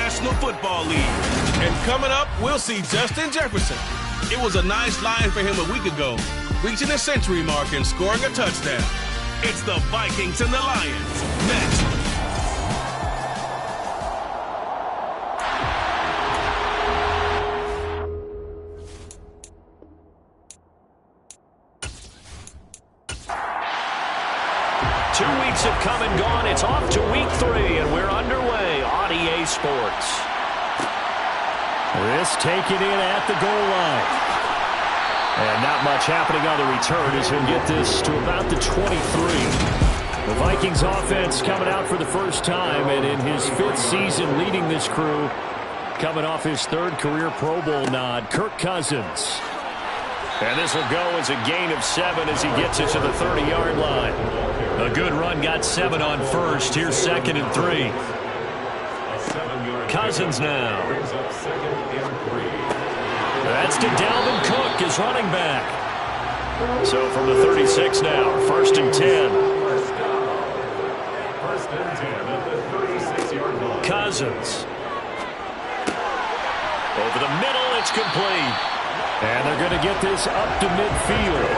National Football League. And coming up, we'll see Justin Jefferson. It was a nice line for him a week ago, reaching the century mark and scoring a touchdown. It's the Vikings and the Lions next. Have come and gone. It's off to week 3, and we're underway on EA Sports. Risk taken in at the goal line. And not much happening on the return as he'll get this to about the 23. The Vikings offense coming out for the first time, and in his 5th season leading this crew, coming off his 3rd career Pro Bowl nod, Kirk Cousins. And this will go as a gain of 7 as he gets it to the 30-yard line. A good run, got 7 on first. Here's 2nd and 3. Cousins now. That's to Dalvin Cook, his running back. So from the 36 now, 1st and 10. Cousins. Over the middle, it's complete. And they're going to get this up to midfield.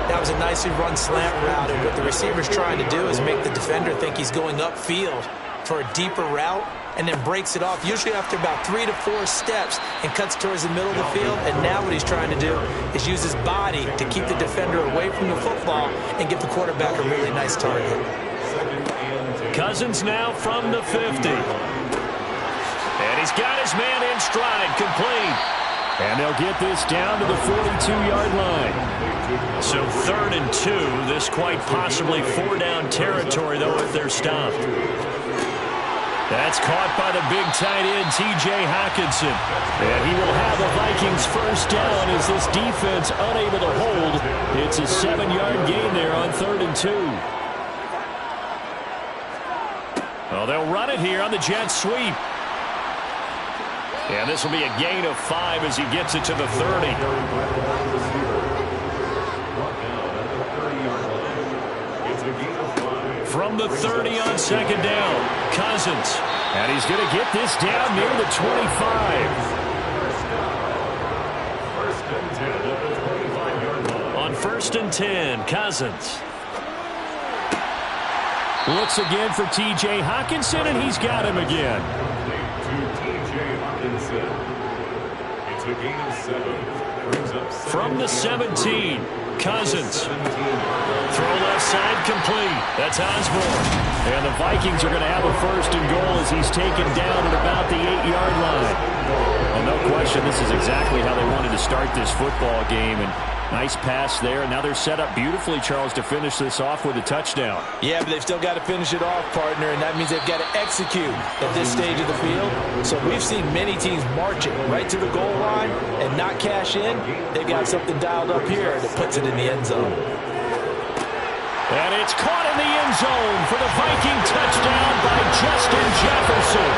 That was a nicely run slant route, and what the receiver's trying to do is make the defender think he's going upfield for a deeper route, and then breaks it off, usually after about 3 to 4 steps, and cuts towards the middle of the field. And now what he's trying to do is use his body to keep the defender away from the football and give the quarterback a really nice target. Cousins now from the 50. And he's got his man in stride, complete. And they'll get this down to the 42-yard line. So 3rd and 2. This quite possibly 4-down territory, though, if they're stopped. That's caught by the big tight end, T.J. Hockenson. And he will have the Vikings first down as this defense unable to hold. It's a 7-yard gain there on 3rd and 2. Well, they'll run it here on the jet sweep. And this will be a gain of 5 as he gets it to the 30. From the 30 on 2nd down, Cousins. And he's going to get this down near the 25. On 1st and 10, Cousins. Looks again for T.J. Hockenson, and he's got him again. It's a gain of 7. From the 17, Cousins. Throw left side complete. That's Osborne. And the Vikings are going to have a 1st and goal as he's taken down at about the 8-yard line. Well, no question, this is exactly how they wanted to start this football game. And nice pass there. And now they're set up beautifully, Charles, to finish this off with a touchdown. Yeah, but they've still got to finish it off, partner, and that means they've got to execute at this stage of the field. So we've seen many teams marching right to the goal line and not cash in. They've got something dialed up here that puts it in the end zone. And it's caught in the end zone for the Viking touchdown by Justin Jefferson.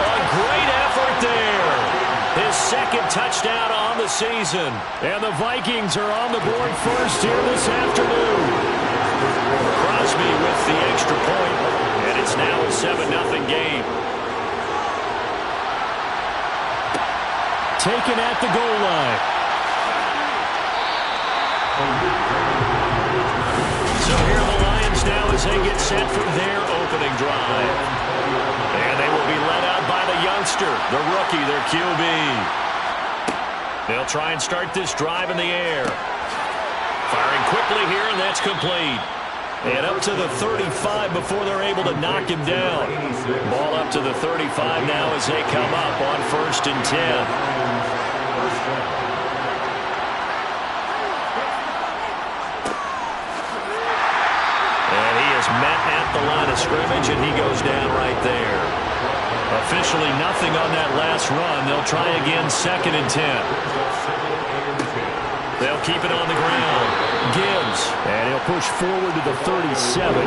A great effort there. His 2nd touchdown on the season. And the Vikings are on the board first here this afternoon. Crosby with the extra point, and it's now a 7-0 game. Taken at the goal line. So here are the Lions now as they get set for their opening drive. And they will be led out by the youngster, the rookie, their QB. They'll try and start this drive in the air. Firing quickly here, and that's complete. And up to the 35 before they're able to knock him down. Ball up to the 35 now as they come up on 1st and 10. Met at the line of scrimmage, and he goes down right there. Officially nothing on that last run. They'll try again 2nd and 10. They'll keep it on the ground. Gibbs. And he'll push forward to the 37,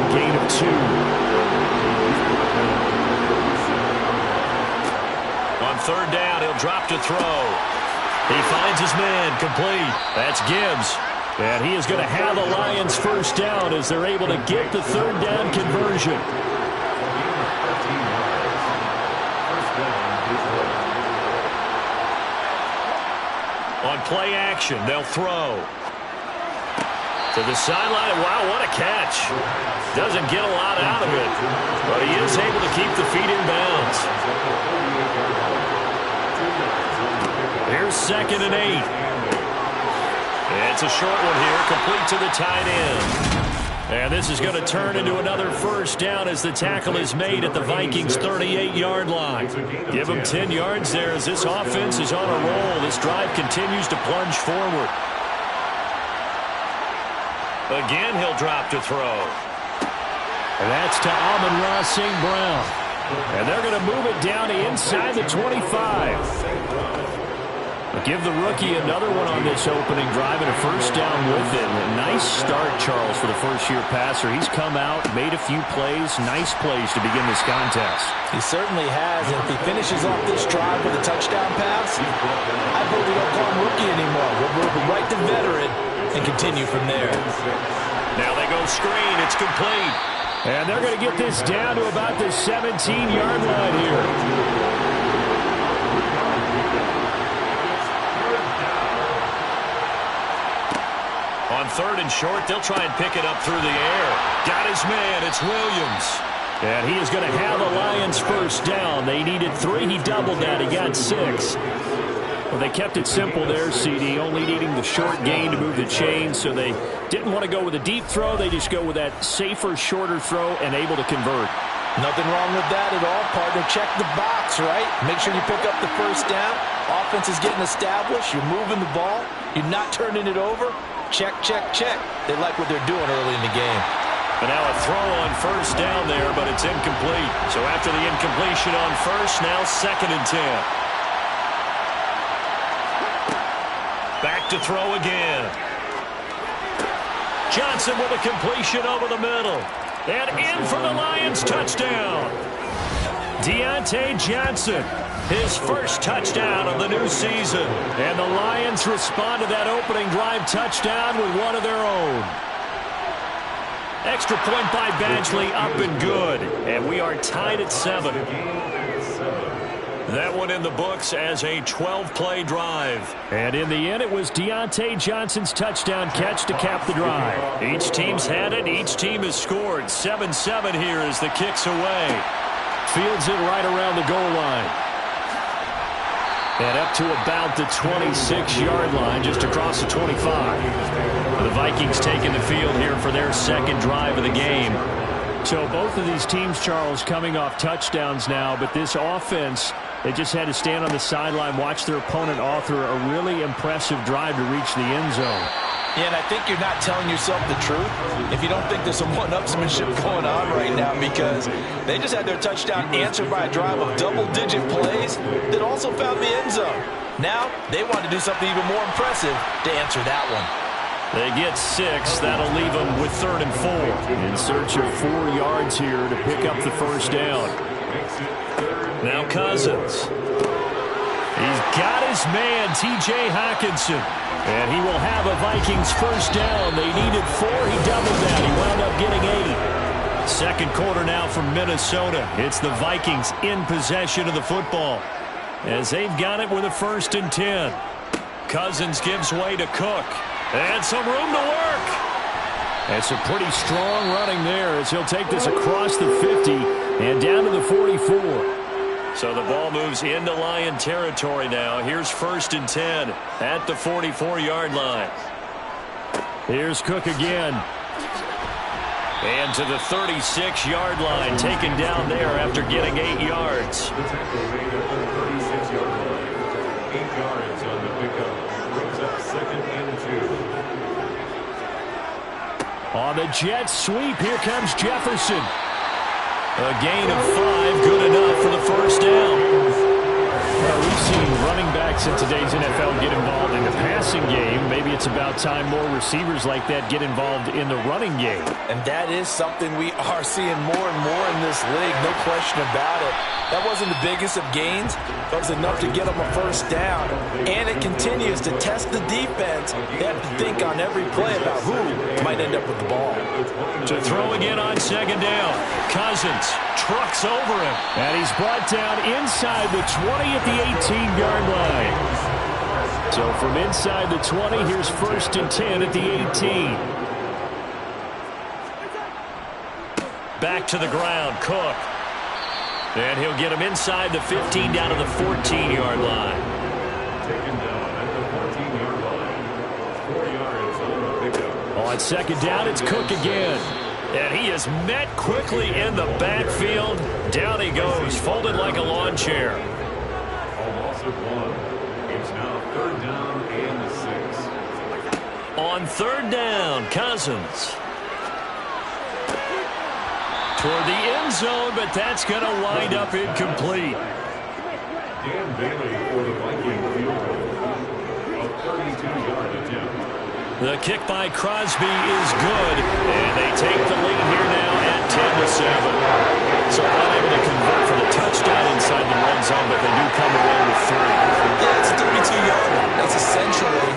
gain of 2. On 3rd down, he'll drop to throw. He finds his man, complete. That's Gibbs. And he is going to have the Lions first down as they're able to get the 3rd down conversion. On play action, they'll throw. To the sideline. Wow, what a catch. Doesn't get a lot out of it, but he is able to keep the feet in bounds. Here's 2nd and 8. It's a short one here, complete to the tight end. And this is going to turn into another first down as the tackle is made at the Vikings' 38-yard line. Give them 10 yards there as this offense is on a roll. This drive continues to plunge forward. Again, he'll drop to throw. And that's to Amon-Ra St. Brown. And they're going to move it down to inside the 25. Give the rookie another one on this opening drive and a first down with it. A nice start, Charles, for the first-year passer. He's come out, made a few plays, nice plays to begin this contest. He certainly has, and if he finishes off this drive with a touchdown pass, I hope we don't call him rookie anymore. We'll move him right to veteran and continue from there. Now they go screen. It's complete. And they're going to get this down to about the 17-yard line here. On 3rd and short, they'll try and pick it up through the air. Got his man. It's Williams. And he is going to have a Lions first down. They needed 3. He doubled that. He got 6. Well, they kept it simple there, CD, only needing the short gain to move the chain, so they didn't want to go with a deep throw. They just go with that safer, shorter throw and able to convert. Nothing wrong with that at all, partner. Check the box, right? Make sure you pick up the first down. Offense is getting established. You're moving the ball. You're not turning it over. Check, check, check. They like what they're doing early in the game. And now a throw on first down there, but it's incomplete. So after the incompletion on first, now 2nd and 10. Back to throw again. Johnson with a completion over the middle. And in for the Lions touchdown. Deontay Johnson, his first touchdown of the new season. And the Lions respond to that opening drive touchdown with one of their own. Extra point by Badgley, up and good. And we are tied at 7. That one in the books as a 12-play drive. And in the end, it was Deontay Johnson's touchdown catch to cap the drive. Each team's had it. Each team has scored. 7-7 here as the kick's away. Fields it right around the goal line. And up to about the 26-yard line, just across the 25. The Vikings taking the field here for their 2nd drive of the game. So both of these teams, Charles, coming off touchdowns now, but this offense, they just had to stand on the sideline, watch their opponent author a really impressive drive to reach the end zone. Yeah, and I think you're not telling yourself the truth if you don't think there's some one-upsmanship going on right now, because they just had their touchdown answered by a drive of double-digit plays that also found the end zone. Now, they want to do something even more impressive to answer that one. They get 6. That'll leave them with 3rd and 4. In search of 4 yards here to pick up the first down. Now Cousins. He's got his man, T.J. Hockenson. And he will have a Vikings first down. They needed 4. He doubled that. He wound up getting 8. 2nd quarter now from Minnesota. It's the Vikings in possession of the football as they've got it with a 1st and 10. Cousins gives way to Cook. And some room to work. That's a pretty strong running there as he'll take this across the 50 and down to the 44. So the ball moves into Lion territory now. Here's 1st and 10 at the 44-yard line. Here's Cook again. And to the 36-yard line, taken down there after getting 8 yards. 8 yards on the pickup. Brings up 2nd and 2. On the jet sweep, here comes Jefferson. A gain of 5, good enough for the first down. Well, we've seen running backs in today's NFL get involved in the passing game. Maybe it's about time more receivers like that get involved in the running game. And that is something we are seeing more and more in this league, no question about it. That wasn't the biggest of gains, but it was enough to get them a first down. And it continues to test the defense. They have to think on every play about who might end up with the ball. To throw again on 2nd down. Cousins trucks over him. And he's brought down inside the 20 at the 18-yard line. So from inside the 20, here's 1st and 10 at the 18. Back to the ground, Cook. And he'll get him inside the 15 down to the 14-yard line. Taken down at the 14-yard line. 4 yards on the pickup. On 2nd down, it's Cook again. And he is met quickly in the backfield. Down he goes, folded like a lawn chair. A loss of 1. It's now 3rd down and 6. On 3rd down, Cousins. Toward the end zone, but that's going to wind up incomplete. Dan Bailey for the Viking field goal. A 32-yard attempt. The kick by Crosby is good, and they take the lead here now at 10-7. So not able to convert for the touchdown inside the red zone, but they do come away with 3. Yeah, it's a 32-yarder. That's essentially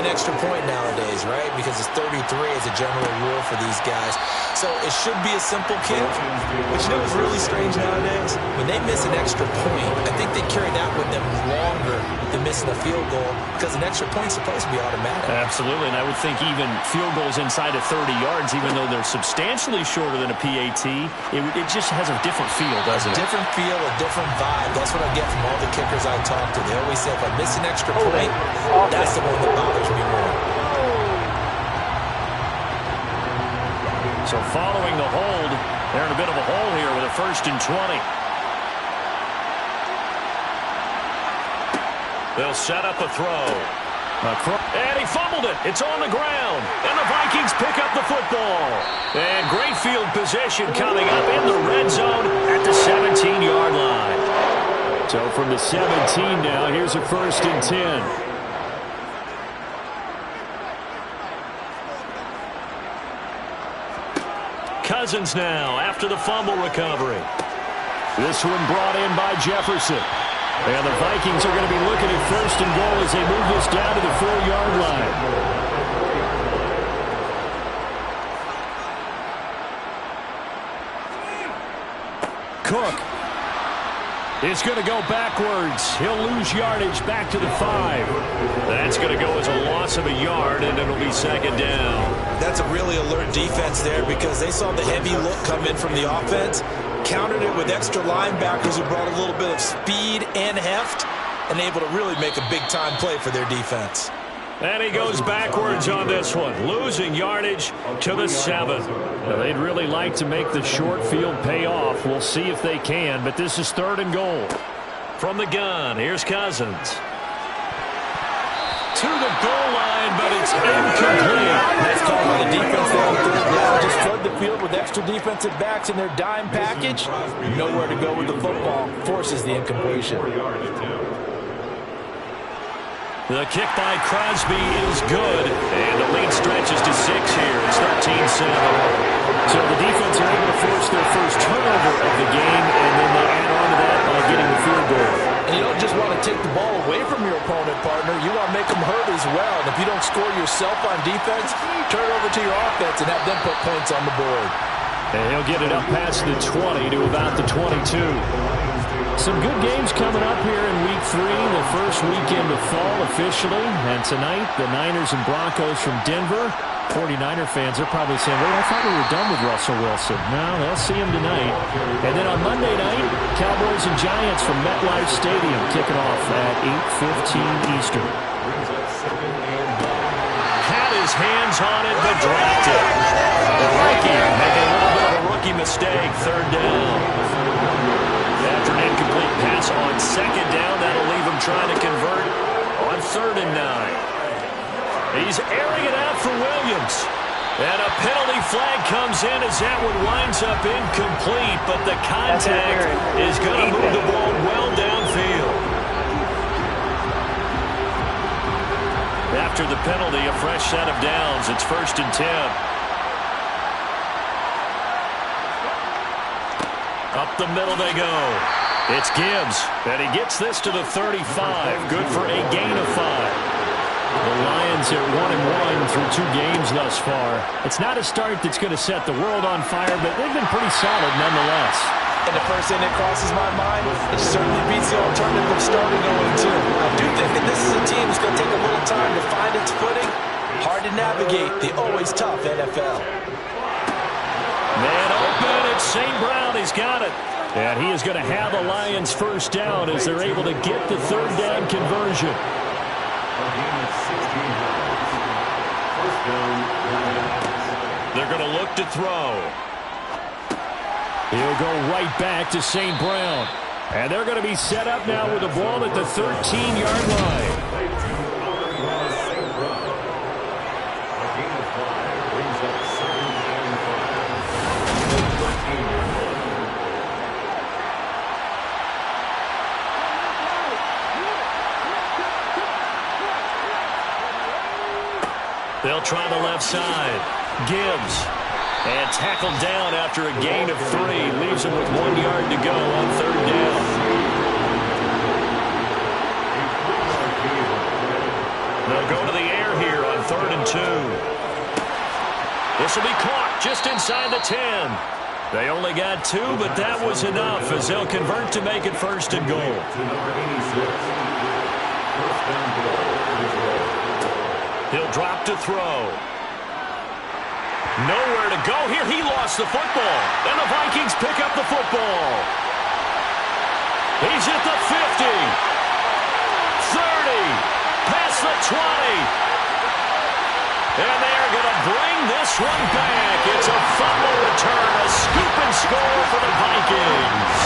an extra point nowadays, right? Because it's 33 as a general rule for these guys. So it should be a simple kick. But you know what's really strange nowadays? When they miss an extra point, I think they carry that with them longer than missing a field goal because an extra point's supposed to be automatic. Absolutely, and I would think even field goals inside of 30 yards, even though they're substantially shorter than a PAT, it just has a different feel, doesn't it? A different feel, a different vibe. That's what I get from all the kickers I talk to. They always say if I miss an extra point, that's the one that bothers me more. So following the hold, they're in a bit of a hole here with a 1st and 20. They'll set up a throw. And he fumbled it. It's on the ground. And the Vikings pick up the football. And great field position coming up in the red zone at the 17-yard line. So from the 17 now, here's a 1st and 10. Cousins now after the fumble recovery. This one brought in by Jefferson. And the Vikings are going to be looking at 1st and goal as they move this down to the 4-yard line. Cook is going to go backwards. He'll lose yardage back to the 5. That's going to go as a loss of a yard, and it'll be 2nd down. That's a really alert defense there because they saw the heavy look come in from the offense, countered it with extra linebackers who brought a little bit of speed and heft, and able to really make a big-time play for their defense. And he goes backwards on this one, losing yardage to the 7. Now, they'd really like to make the short field pay off. We'll see if they can, but this is 3rd and goal. From the gun, here's Cousins. To the goal line, but it's incomplete. Nice call by the defense there on 3rd down. Just flood the field with extra defensive backs in their dime package. Nowhere to go with the football. Forces the incompletion. The kick by Crosby is good, and the lead stretches to 6 here. It's 13-7. So the defense are able to force their first turnover of the game, and then they add on to that by getting the field goal. And you don't just want to take the ball away from your opponent, partner. You want to make them hurt as well. And if you don't score yourself on defense, turn it over to your offense and have them put points on the board. And he'll get it up past the 20 to about the 22. Some good games coming up here in Week 3, the first weekend of fall officially. And tonight, the Niners and Broncos from Denver. 49er fans are probably saying, wait, I thought we were done with Russell Wilson. No, they'll see him tonight. And then on Monday night, Cowboys and Giants from MetLife Stadium kicking off at 8:15 Eastern. Had his hands on it, but dropped it. The Vikings making a little bit of a rookie mistake, 3rd down. After an incomplete pass on 2nd down, that'll leave him trying to convert on 3rd and 9. He's airing it out for Williams. And a penalty flag comes in as that one winds up incomplete, but the contact is going to move the ball well downfield. After the penalty, a fresh set of downs. It's 1st and 10. Up the middle they go. It's Gibbs, and he gets this to the 35. Good for a gain of 5. The Lions are 1-1 through 2 games thus far. It's not a start that's going to set the world on fire, but they've been pretty solid nonetheless. And the first thing that crosses my mind, it certainly beats the alternative of starting 0-2. I do think that this is a team that's going to take a to navigate the always tough NFL. Man open, it's St. Brown. He's got it. And he is going to have the Lions first down as they're able to get the third down conversion. They're going to look to throw. He'll go right back to St. Brown. And they're going to be set up now with the ball at the 13-yard line. They'll try the left side. Gibbs. And tackled down after a gain of 3. Leaves him with 1 yard to go on third down. They'll go to the air here on 3rd and 2. This will be caught just inside the 10. They only got 2, but that was enough as they'll convert to make it 1st and goal. He'll drop to throw. Nowhere to go here. He lost the football. And the Vikings pick up the football. He's at the 50. 30. Past the 20. And they're going to bring this one back. It's a fumble return. A scoop and score for the Vikings.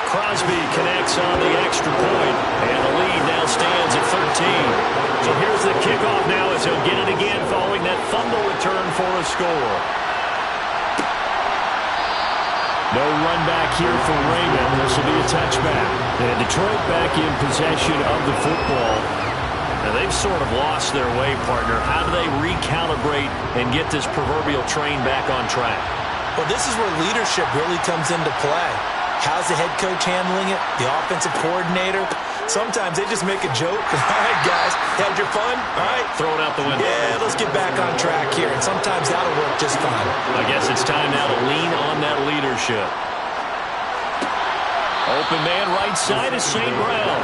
Crosby connects on the extra point, and the lead now stands at 13. So here's the kickoff now as he'll get it again following that fumble return for a score. No run back here for Raymond. This will be a touchback. And Detroit back in possession of the football. Now they've sort of lost their way, partner. How do they recalibrate and get this proverbial train back on track? Well, this is where leadership really comes into play. How's the head coach handling it? The offensive coordinator? Sometimes they just make a joke. All right, guys, had your fun? All right. Throw it out the window. Yeah, let's get back on track here. And sometimes that'll work just fine. I guess it's time now to lean on that leadership. Open man right side is St. Brown.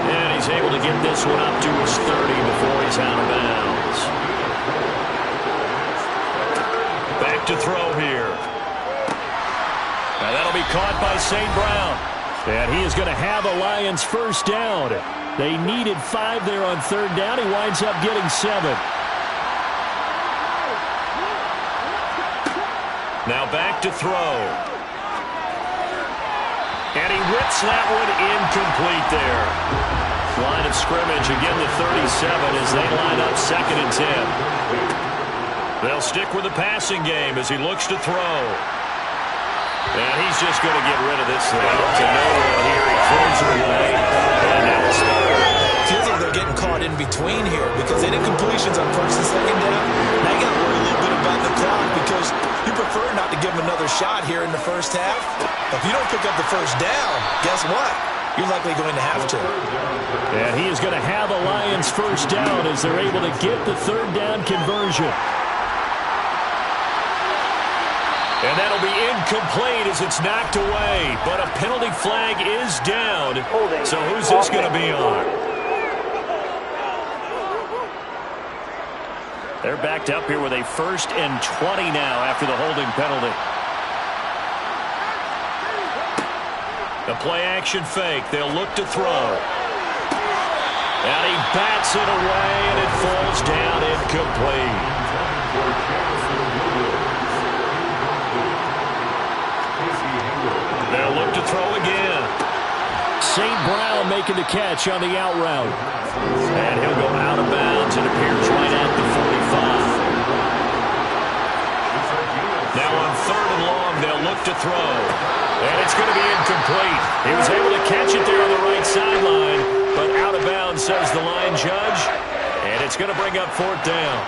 And he's able to get this one up to his 30 before he's out of bounds. Back to throw here. Now that'll be caught by St. Brown. And he is going to have a Lions first down. They needed 5 there on third down. He winds up getting 7. Now back to throw. And he rips that one incomplete there. Line of scrimmage, again the 37 as they line up 2nd and 10. They'll stick with the passing game as he looks to throw. And he's just going to get rid of this thing. To nowhere here. He throws it away. And that's feels like they're getting caught in between here because they did completions on 1st and 2nd down. Now you got to worry a little bit about the clock because you prefer not to give them another shot here in the first half. If you don't pick up the first down, guess what? You're likely going to have to. And he is going to have a Lions first down as they're able to get the third down conversion. And that'll be incomplete as it's knocked away. But a penalty flag is down. So who's this going to be on? They're backed up here with a 1st and 20 now after the holding penalty. The play action fake. They'll look to throw. And he bats it away and it falls down incomplete. They'll look to throw again. St. Brown making the catch on the out route. And he'll go out of bounds. It appears right at the 45. Now on 3rd and long, they'll look to throw. And it's going to be incomplete. He was able to catch it there on the right sideline, but out of bounds, says the line judge. And it's going to bring up 4th down.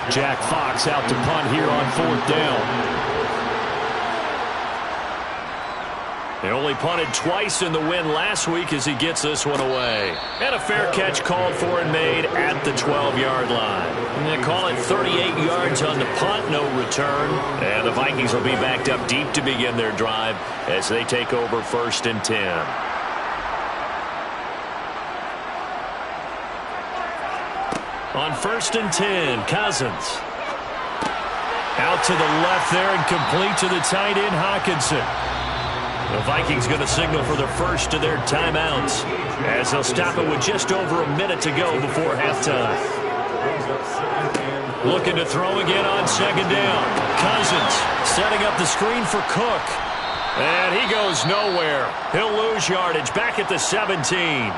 Jack Fox out to punt here on 4th down. He only punted twice in the win last week as he gets this one away. And a fair catch called for and made at the 12-yard line. And they call it 38 yards on the punt, no return. And the Vikings will be backed up deep to begin their drive as they take over 1st and 10. On 1st and 10, Cousins. Out to the left there and complete to the tight end, Hockenson. The Vikings going to signal for the first of their timeouts as they'll stop it with just over a minute to go before halftime. Looking to throw again on 2nd down. Cousins setting up the screen for Cook. And he goes nowhere. He'll lose yardage back at the 17.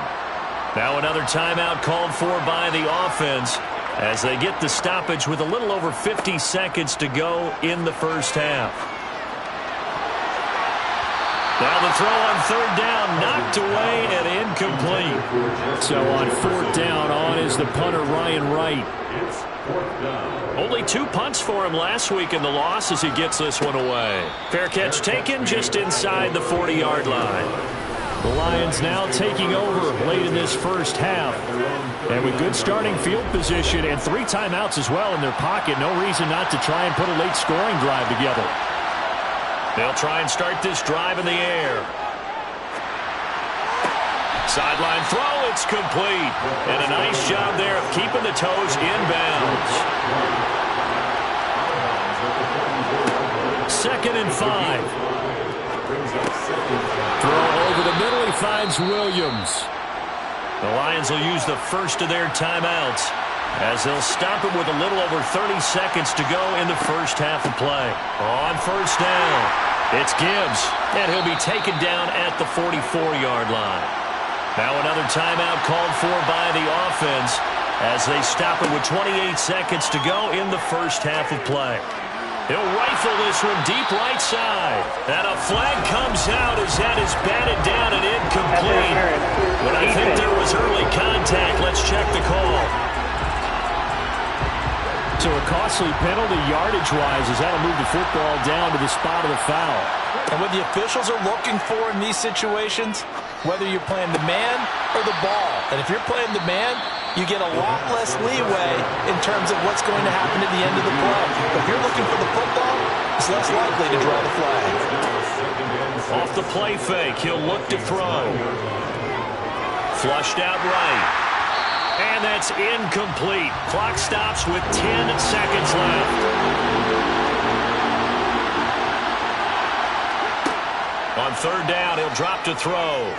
Now another timeout called for by the offense as they get the stoppage with a little over 50 seconds to go in the first half. Now the throw on 3rd down, knocked away and incomplete. So on 4th down, on is the punter Ryan Wright. Only 2 punts for him last week in the loss as he gets this one away. Fair catch taken just inside the 40-yard line. The Lions now taking over late in this first half. And with good starting field position and 3 timeouts as well in their pocket, no reason not to try and put a late scoring drive together. They'll try and start this drive in the air. Sideline throw, it's complete. And a nice job there of keeping the toes inbounds. 2nd and 5. Throw over the middle, he finds Williams. The Lions will use the first of their timeouts as they'll stop it with a little over 30 seconds to go in the first half of play. On 1st down, it's Gibbs, and he'll be taken down at the 44-yard line. Now another timeout called for by the offense as they stop it with 28 seconds to go in the first half of play. He'll rifle this one deep right side. And a flag comes out as that is batted down and incomplete. But I think there was early contact. Let's check the call. So a costly penalty yardage-wise as that'll move the football down to the spot of the foul. And what the officials are looking for in these situations, whether you're playing the man or the ball. And if you're playing the man, you get a lot less leeway in terms of what's going to happen at the end of the play. But if you're looking for the football, it's less likely to draw the flag. Off the play fake, he'll look to throw. Flushed out right. And that's incomplete. Clock stops with 10 seconds left. On 3rd down, he'll drop to throw.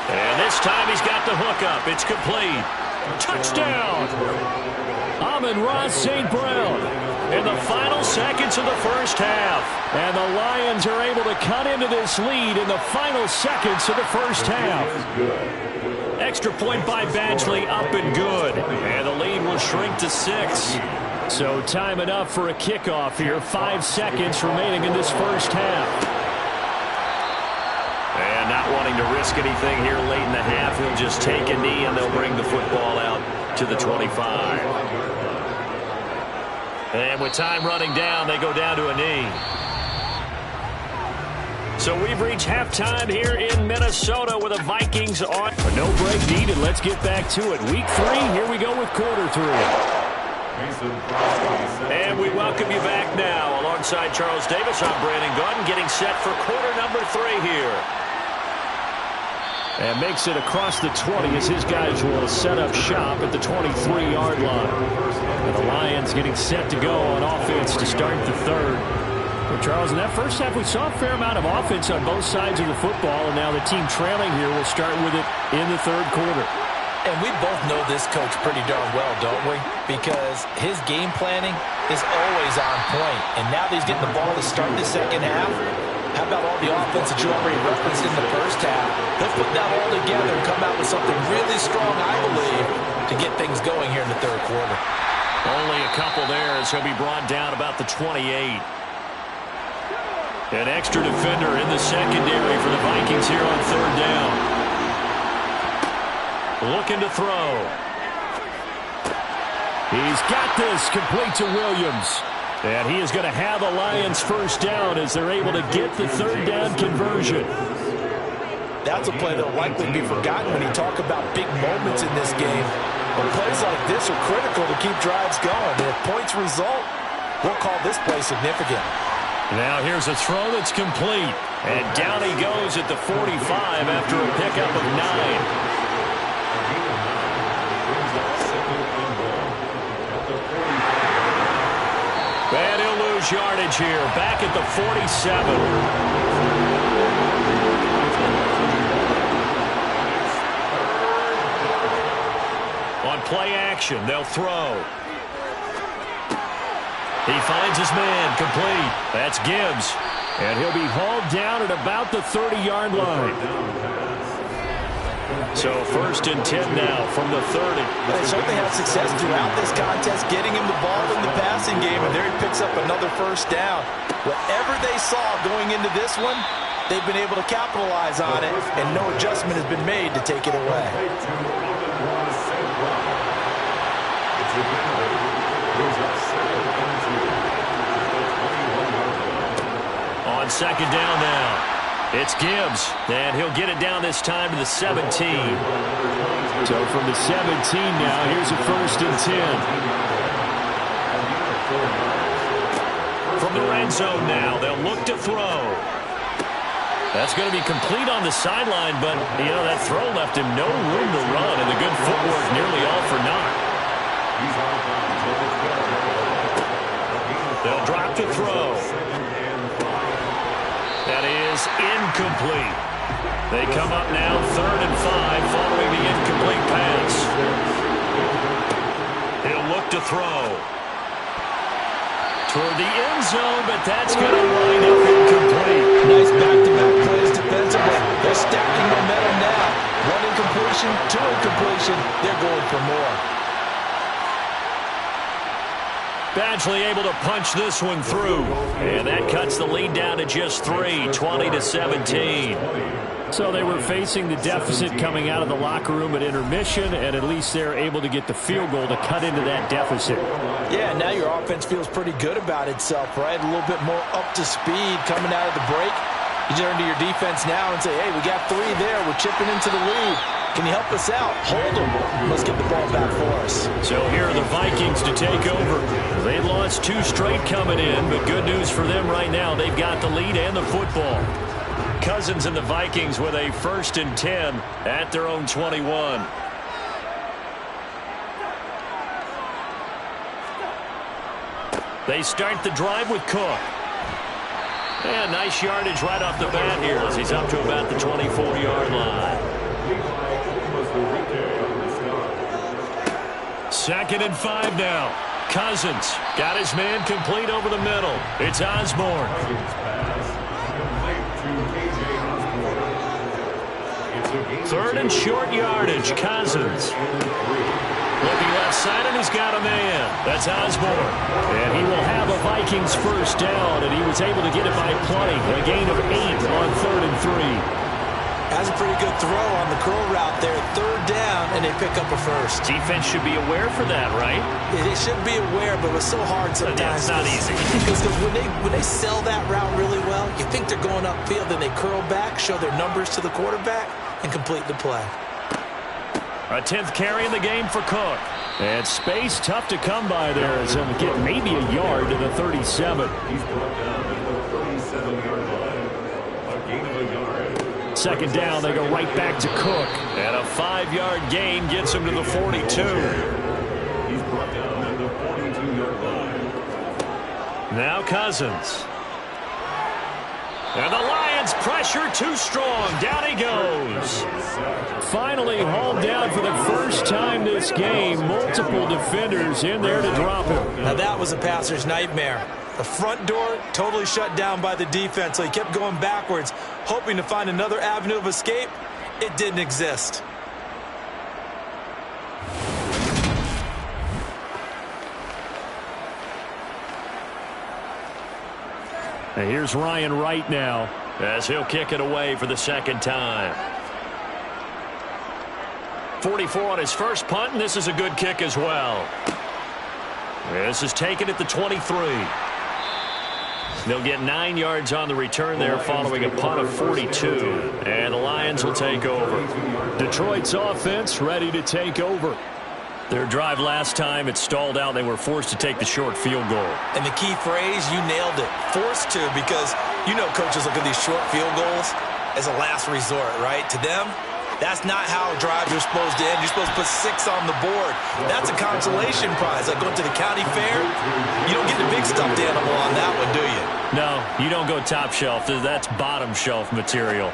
And this time he's got the hook up. It's complete. Touchdown! Amon-Ra St. Brown in the final seconds of the first half. And the Lions are able to cut into this lead in the final seconds of the first half. Extra point by Badgley, up and good. And the lead will shrink to 6. So time enough for a kickoff here. 5 seconds remaining in this first half. And not wanting to risk anything here late in the half, he'll just take a knee and they'll bring the football out to the 25. And with time running down, they go down to a knee. So we've reached halftime here in Minnesota with the Vikings on. A no break needed. Let's get back to it. Week 3, here we go with quarter 3. And we welcome you back now. Alongside Charles Davis, I'm Brandon Gaudin, getting set for quarter number 3 here. And makes it across the 20 as his guys will set up shop at the 23-yard line. And the Lions getting set to go on offense to start the 3rd. Well, Charles, in that first half, we saw a fair amount of offense on both sides of the football, and now the team trailing here will start with it in the 3rd quarter. And we both know this coach pretty darn well, don't we? Because his game planning is always on point. And now that he's getting the ball to start the second half, how about all the offense that you already referenced in the first half? He'll put that all together and come out with something really strong, I believe, to get things going here in the 3rd quarter. Only a couple there as he'll be brought down about the 28. An extra defender in the secondary for the Vikings here on 3rd down. Looking to throw. He's got this, complete to Williams. And he is going to have a Lions first down as they're able to get the third down conversion. That's a play that will likely be forgotten when you talk about big moments in this game. But plays like this are critical to keep drives going. And if points result, we'll call this play significant. Now here's a throw that's complete. And down he goes at the 45 after a pickup of 9. And he'll lose yardage here, back at the 47. On play action, they'll throw. He finds his man, complete. That's Gibbs. And he'll be hauled down at about the 30-yard line. So 1st and 10 now from the 30. They certainly have success throughout this contest, getting him the ball in the passing game, and there he picks up another first down. Whatever they saw going into this one, they've been able to capitalize on it, and no adjustment has been made to take it away. On 2nd down now. It's Gibbs, and he'll get it down this time to the 17. So from the 17 now, here's a 1st and 10. From the red zone now, they'll look to throw. That's going to be complete on the sideline, but, you know, that throw left him no room to run, and the good footwork nearly all for naught. They'll drop to throw. That is incomplete. They come up now 3rd and 5 following the incomplete pass. He'll look to throw. Toward the end zone, but that's going to wind up incomplete. Nice back-to-back plays defensively. They're stacking momentum now. 1 incompletion, 2 incompletion. They're going for more. Badgley able to punch this one through. And that cuts the lead down to just 3, 20-17. So they were facing the deficit coming out of the locker room at intermission, and at least they're able to get the field goal to cut into that deficit. Yeah, now your offense feels pretty good about itself, right? A little bit more up to speed coming out of the break. You turn to your defense now and say, hey, we got 3 there. We're chipping into the lead. Can you help us out? Hold them. Let's get the ball back for us. So here are the Vikings to take over. They lost 2 straight coming in, but good news for them right now. They've got the lead and the football. Cousins and the Vikings with a 1st and 10 at their own 21. They start the drive with Cook. And nice yardage right off the bat here as he's up to about the 24-yard line. 2nd and 5 now. Cousins got his man complete over the middle. It's Osborne. 3rd and short yardage. Cousins. Looking left side, and he's got a man. That's Osborne. And he will have a Vikings first down, and he was able to get it by plenty. A gain of 8 on 3rd and 3. Has a pretty good throw on the curl route there. 3rd down, and they pick up a first. Defense should be aware for that, right? They should be aware, but it's so hard sometimes. It's not easy. Because when they sell that route really well, you think they're going upfield, then they curl back, show their numbers to the quarterback, and complete the play. A 10th carry in the game for Cook. And space tough to come by there as he'll get maybe a yard to the 37. He's brought down at the 37-yard line. A gain of a yard. 2nd down, they go right back to Cook. And a 5-yard gain gets him to the 42. He's brought down at the 42-yard line. Now Cousins. And the Lions pressure too strong. Down he goes. Finally hauled down for the first time this game. Multiple defenders in there to drop him. Now that was a passer's nightmare. The front door totally shut down by the defense, so he kept going backwards, hoping to find another avenue of escape. It didn't exist. And here's Ryan Wright now as he'll kick it away for the 2nd time. 44 on his first punt, and this is a good kick as well. This is taken at the 23. They'll get 9 yards on the return there following a punt of 42. And the Lions will take over. Detroit's offense ready to take over. Their drive last time, it stalled out. They were forced to take the short field goal. And the key phrase, you nailed it. Forced to, because you know coaches look at these short field goals as a last resort, right? To them, that's not how drives are supposed to end. You're supposed to put 6 on the board. That's a consolation prize. Like going to the county fair, you don't get the big stuffed animal on that one, do you? No, you don't go top shelf. That's bottom shelf material.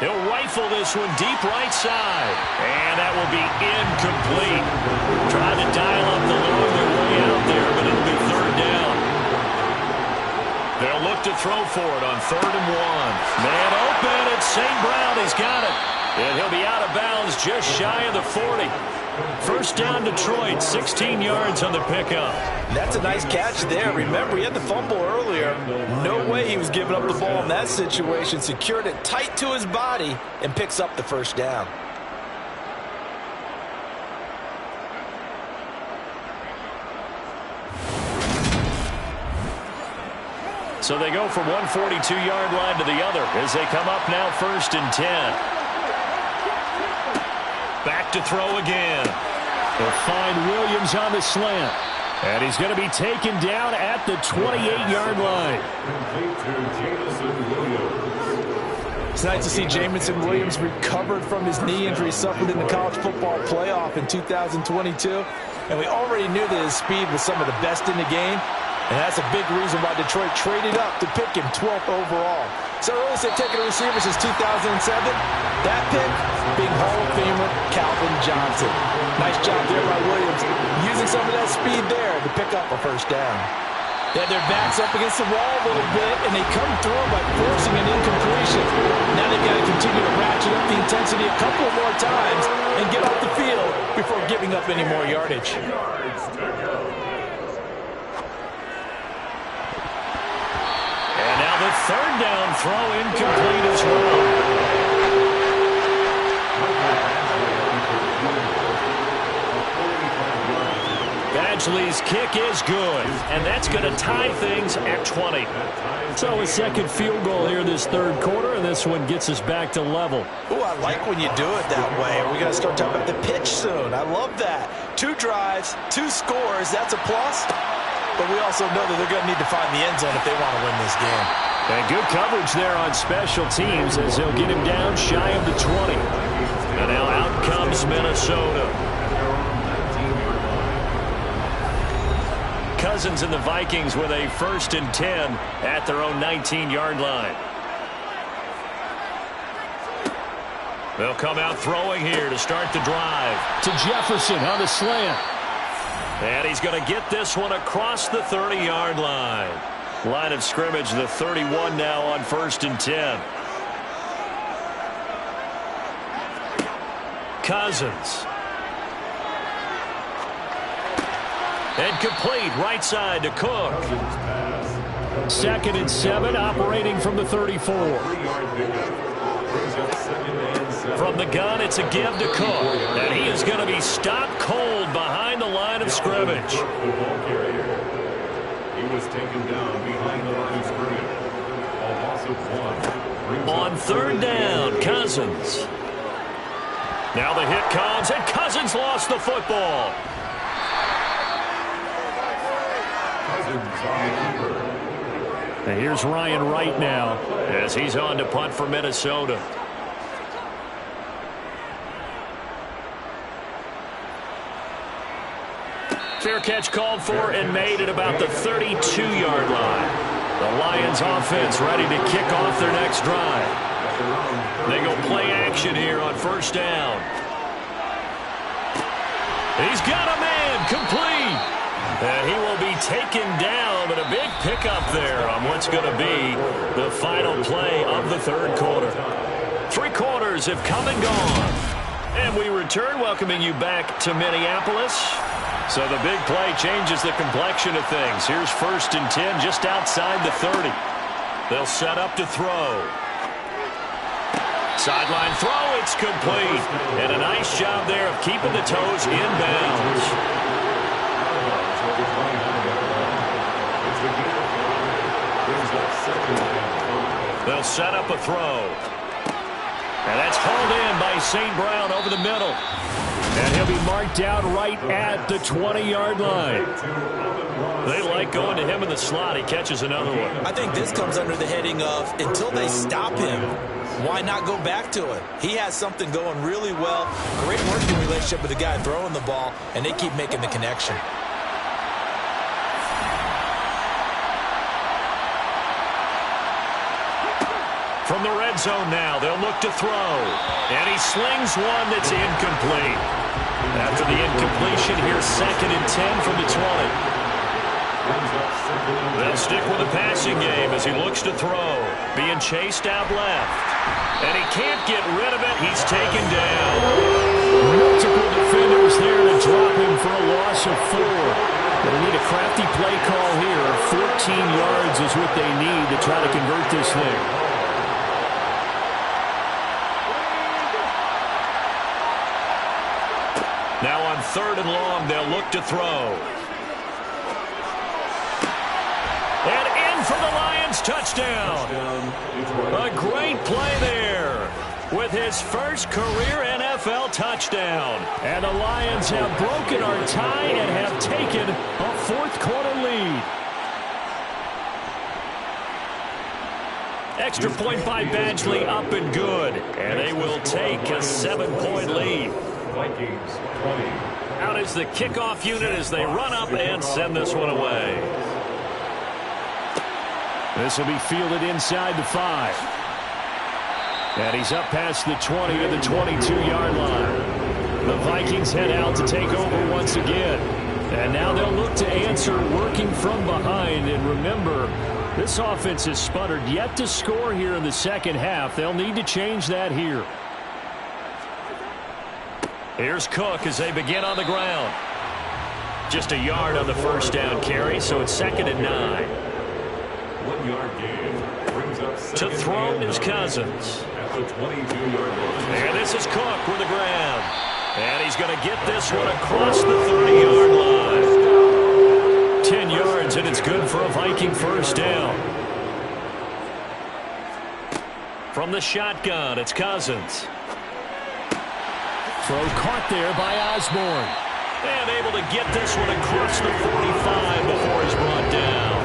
He'll rifle this one deep right side. And that will be incomplete. Trying to dial up the load their way out there, but it'll be third down. They'll look to throw for it on 3rd and 1. Man open, it's St. Brown. He's got it. And he'll be out of bounds just shy of the 40. First down Detroit, 16 yards on the pickup. That's a nice catch there. Remember, he had the fumble earlier. No way he was giving up the ball in that situation. Secured it tight to his body and picks up the first down. So they go from one 42-yard line to the other as they come up now 1st and 10. Back to throw again. They'll find Williams on the slant. And he's going to be taken down at the 28-yard line. It's nice to see Jameson Williams recovered from his knee injury suffered in the college football playoff in 2022. And we already knew that his speed was some of the best in the game. And that's a big reason why Detroit traded up to pick him 12th overall. So earliest they've taken a receiver since 2007. That pick being Hall of Famer Calvin Johnson. Nice job there by Williams, using some of that speed there to pick up a first down. They had their backs up against the wall a little bit, and they come through by forcing an incompletion. Now they've got to continue to ratchet up the intensity a couple more times and get off the field before giving up any more yardage. And now the 3rd down throw incomplete as well. Badgley's kick is good, and that's going to tie things at 20. So a second field goal here this 3rd quarter, and this one gets us back to level. Oh, I like when you do it that way. Are we going to start talking about the pitch soon? I love that. 2 drives, 2 scores, that's a plus. But we also know that they're going to need to find the end zone if they want to win this game. And good coverage there on special teams as they'll get him down shy of the 20. And now out comes Minnesota. Cousins and the Vikings with a 1st and 10 at their own 19-yard line. They'll come out throwing here to start the drive. To Jefferson on the slant. And he's going to get this one across the 30-yard line. Line of scrimmage, the 31 now on 1st and 10. Cousins. And complete right side to Cook. 2nd and 7, operating from the 34. From the gun, it's a give to Cook. And he is going to be stopped cold behind the line of scrimmage. He was taken down behind the line of scrimmage. A loss of 1. On 3rd down, Cousins. Now the hit comes, and Cousins lost the football. And here's Ryan Wright now as he's on to punt for Minnesota. Fair catch called for and made at about the 32-yard line. The Lions offense ready to kick off their next drive. They go play action here on 1st down. He's got a man complete. And he will be taken down, but a big pickup there on what's going to be the final play of the 3rd quarter. 3 quarters have come and gone. And we return, welcoming you back to Minneapolis. So the big play changes the complexion of things. Here's 1st and 10 just outside the 30. They'll set up to throw. Sideline throw, it's complete. And a nice job there of keeping the toes in bounds. set up a throw. And that's hauled in by St. Brown over the middle. And he'll be marked out right at the 20-yard line. They like going to him in the slot. He catches another one. I think this comes under the heading of until they stop him, why not go back to it? He has something going really well. Great working relationship with the guy throwing the ball, and they keep making the connection. From the red zone now, they'll look to throw. And he slings one that's incomplete. After the incompletion, here's 2nd and 10 from the 20. They'll stick with the passing game as he looks to throw. Being chased out left. And he can't get rid of it. He's taken down. Multiple defenders there to drop him for a loss of 4. They'll need a crafty play call here. 14 yards is what they need to try to convert this thing. Now on 3rd and long, they'll look to throw. And in for the Lions touchdown. A great play there with his first career NFL touchdown. And the Lions have broken our tie and have taken a 4th quarter lead. Extra point by Badgley up and good. And they will take a 7-point lead. Vikings 20. Out is the kickoff unit as they run up and send this one away. This will be fielded inside the 5. And he's up past the 20 to the 22-yard line. The Vikings head out to take over once again. And now they'll look to answer working from behind. And remember, this offense has sputtered yet to score here in the second half. They'll need to change that here. Here's Cook as they begin on the ground. Just a yard on the first down carry, so it's 2nd and 9. 1-yard gain brings up To throw is Cousins. at the 22-yard line. And this is Cook with the grab. And he's going to get this one across the 30-yard line. 10 yards, and it's good for a Viking first down. From the shotgun, it's Cousins. Throw caught there by Osborne. And able to get this one across the 45 before he's brought down.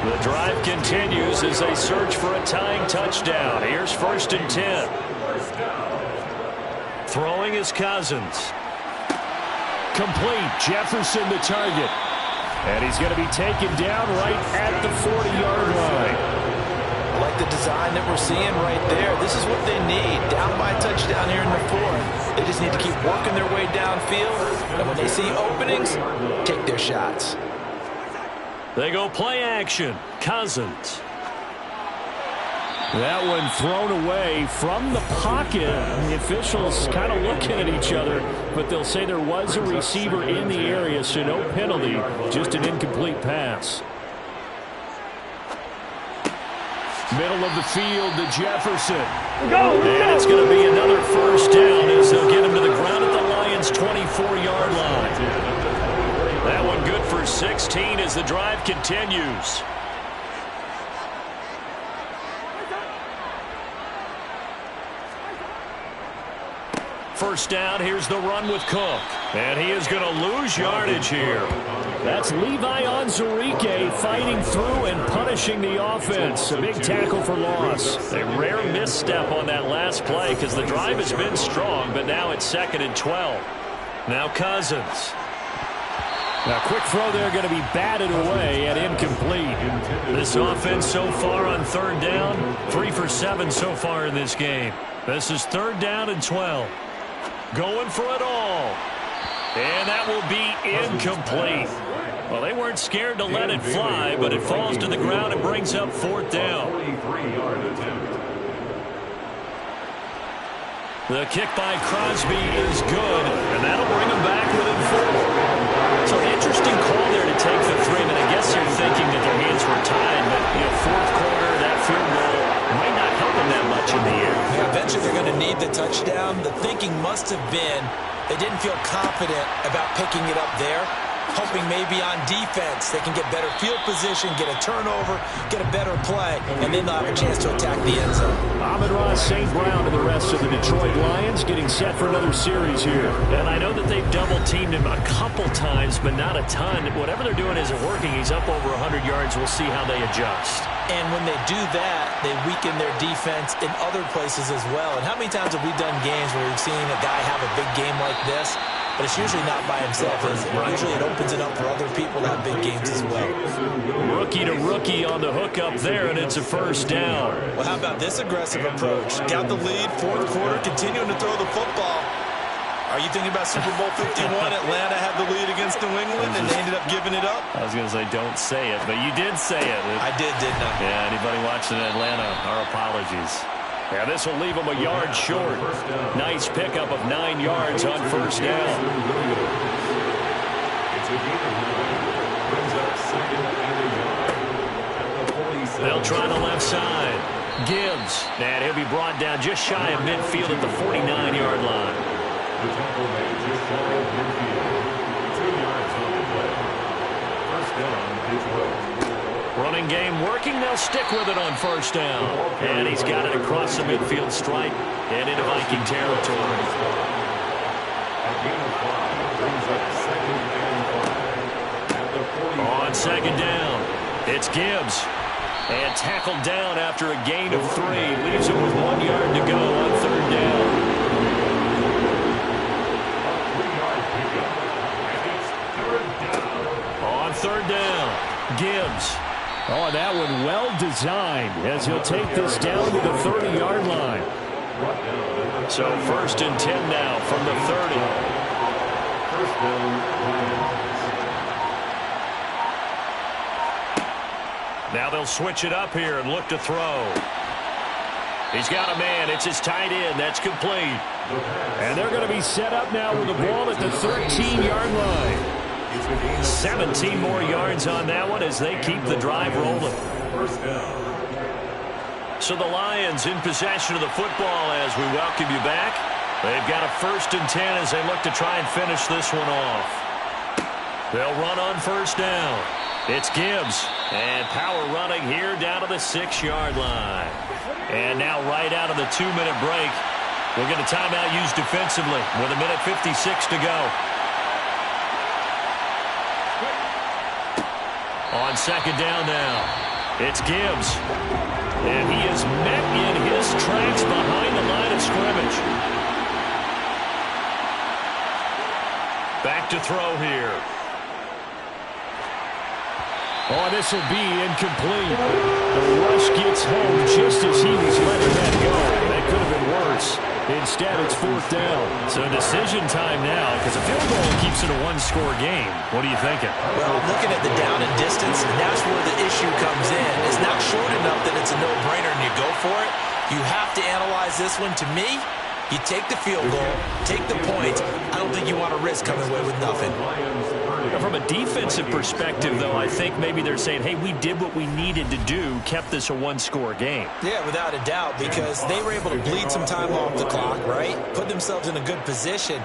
The drive continues as they search for a tying touchdown. Here's 1st and 10. Throwing is Cousins. Complete. Jefferson the target. And he's going to be taken down right at the 40-yard line. I like the design that we're seeing right there. This is what they need. Down by a touchdown here in the 4th. They just need to keep working their way downfield. And when they see openings, take their shots. They go play action. Cousins. That one thrown away from the pocket. The officials kind of looking at each other, but they'll say there was a receiver in the area, so no penalty, just an incomplete pass. Middle of the field to Jefferson. And it's going to be another first down as they'll get him to the ground at the Lions' 24-yard line. That one good for 16 as the drive continues. First down, here's the run with Cook. And he is going to lose yardage here. That's Levi Onwuzurike fighting through and punishing the offense. A big tackle for loss. A rare misstep on that last play because the drive has been strong, but now it's 2nd and 12. Now Cousins. A quick throw there going to be batted away and incomplete. This offense so far on 3rd down, 3 for 7 so far in this game. This is 3rd down and 12. Going for it all. And that will be incomplete. Well, they weren't scared to let it fly, but it falls to the ground and brings up 4th down. 43-yard attempt. The kick by Crosby is good, and that'll bring him back within 4. So an interesting call there to take the 3. And I guess you're thinking that their hands were tied, but 4th quarter, that field goal might not help them that much in the air. Yeah, eventually they're going to need the touchdown. The thinking must have been they didn't feel confident about picking it up there. hoping maybe on defense they can get better field position, get a turnover, get a better play, and then they'll have a chance to attack the end zone. Amon-Ra St. Brown and the rest of the Detroit Lions getting set for another series here. And I know that they've double-teamed him a couple times, but not a ton. Whatever they're doing isn't working. He's up over 100 yards. We'll see how they adjust. And when they do that, they weaken their defense in other places as well. And how many times have we done games where we've seen a guy have a big game like this? But it's usually not by himself, is it? Usually it opens it up for other people to have big games as well. Rookie to rookie on the hook up there, and it's a first down. Well, how about this aggressive approach? Got the lead, fourth quarter, continuing to throw the football. Are you thinking about Super Bowl 51? Atlanta had the lead against New England, and they ended up giving it up? I was going to say, don't say it, but you did say it. I did, didn't I? Yeah, anybody watching Atlanta, our apologies. Yeah, this will leave them a yard short. Nice pickup of 9 yards on first down. They'll try the left side. Gibbs, and he'll be brought down just shy of midfield at the 49-yard line. The tackle made just shy of midfield. 2 yards on the play. First down, Detroit. Running game working. They'll stick with it on first down. And he's got it across the midfield stripe and into Viking territory. On second down, it's Gibbs. And tackled down after a gain of 3. Leaves him with 1 yard to go on third down. On third down, Gibbs. Oh, that one well designed as he'll take this down to the 30-yard line. So first and 10 now from the 30. First down. Now they'll switch it up here and look to throw. He's got a man. It's his tight end. That's complete. And they're going to be set up now with the ball at the 13-yard line. 17 more yards on that one as they keep the drive rolling. First down. So the Lions in possession of the football as we welcome you back. They've got a first and 10 as they look to try and finish this one off. They'll run on first down. It's Gibbs. And power running here down to the 6-yard line. And now right out of the 2-minute break, we'll get a timeout used defensively with 1:56 to go. On second down now, it's Gibbs. And he is met in his tracks behind the line of scrimmage. Back to throw here. Oh, this will be incomplete. The rush gets home just as he was letting that go. That could have been worse. Instead, it's fourth down. So decision time now, because a field goal keeps it a one-score game. What are you thinking? Well, looking at the down and distance, that's where the issue comes in. It's not short enough that it's a no-brainer and you go for it. You have to analyze this one. To me, you take the field goal, take the points. I don't think you want to risk coming away with nothing. From a defensive perspective, though, I think maybe they're saying, hey, we did what we needed to do, kept this a one-score game. Yeah, without a doubt, because they were able to bleed some time off the clock, right? Put themselves in a good position,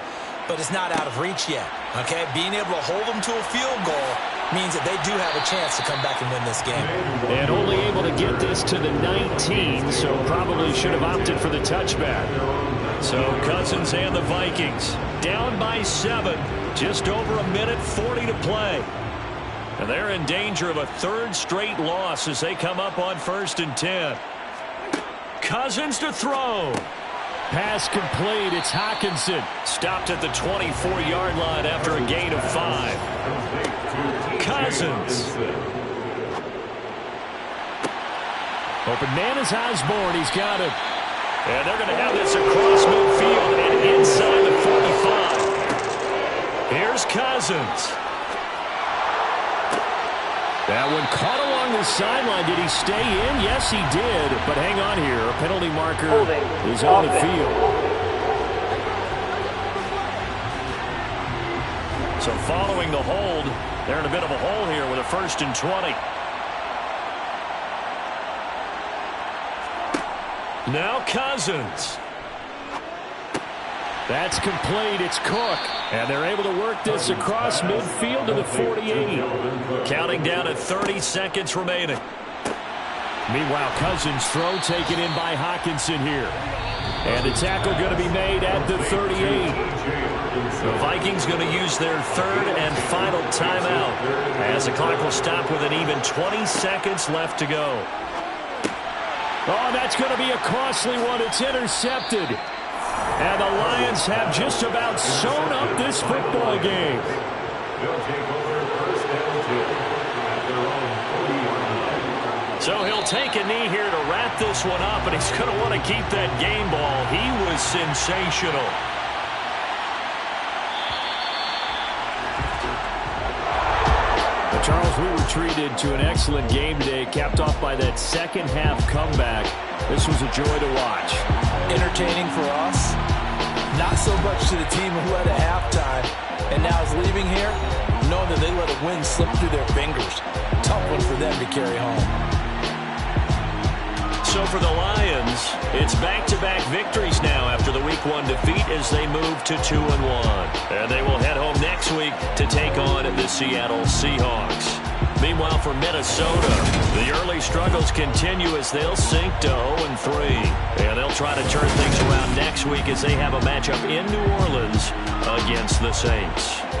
but it's not out of reach yet, okay? Being able to hold them to a field goal means that they do have a chance to come back and win this game. And only able to get this to the 19, so probably should have opted for the touchback. So Cousins and the Vikings down by 7. Just over 1:40 to play. And they're in danger of a third straight loss as they come up on first and 10. Cousins to throw. Pass complete. It's Hockenson. Stopped at the 24-yard line after a gain of 5. Cousins. Open man is Osborne. He's got it. And they're going to have this across midfield and inside the 45. Here's Cousins. That one caught along the sideline. Did he stay in? Yes, he did. But hang on here. A penalty marker is on the field. So following the hold, they're in a bit of a hole here with a first and 20. Now Cousins. That's complete. It's Cook. And they're able to work this across midfield to the 48. Counting down at 30 seconds remaining. Meanwhile, Cousins' throw taken in by Hockenson here. And the tackle going to be made at the 38. The Vikings going to use their third and final timeout as the clock will stop with an even 20 seconds left to go. Oh, that's going to be a costly one. It's intercepted. And the Lions have just about sewn up this football game. So he'll take a knee here to wrap this one up, and he's going to want to keep that game ball. He was sensational. But Charles, we were treated to an excellent game today, capped off by that second half comeback. This was a joy to watch. Entertaining for us. Not so much to the team who led at halftime and now is leaving here, knowing that they let a win slip through their fingers. Tough one for them to carry home. So for the Lions, it's back-to-back victories now after the Week 1 defeat as they move to 2-1. And they will head home next week to take on the Seattle Seahawks. Meanwhile, for Minnesota, the early struggles continue as they'll sink to 0-3. And they'll try to turn things around next week as they have a matchup in New Orleans against the Saints.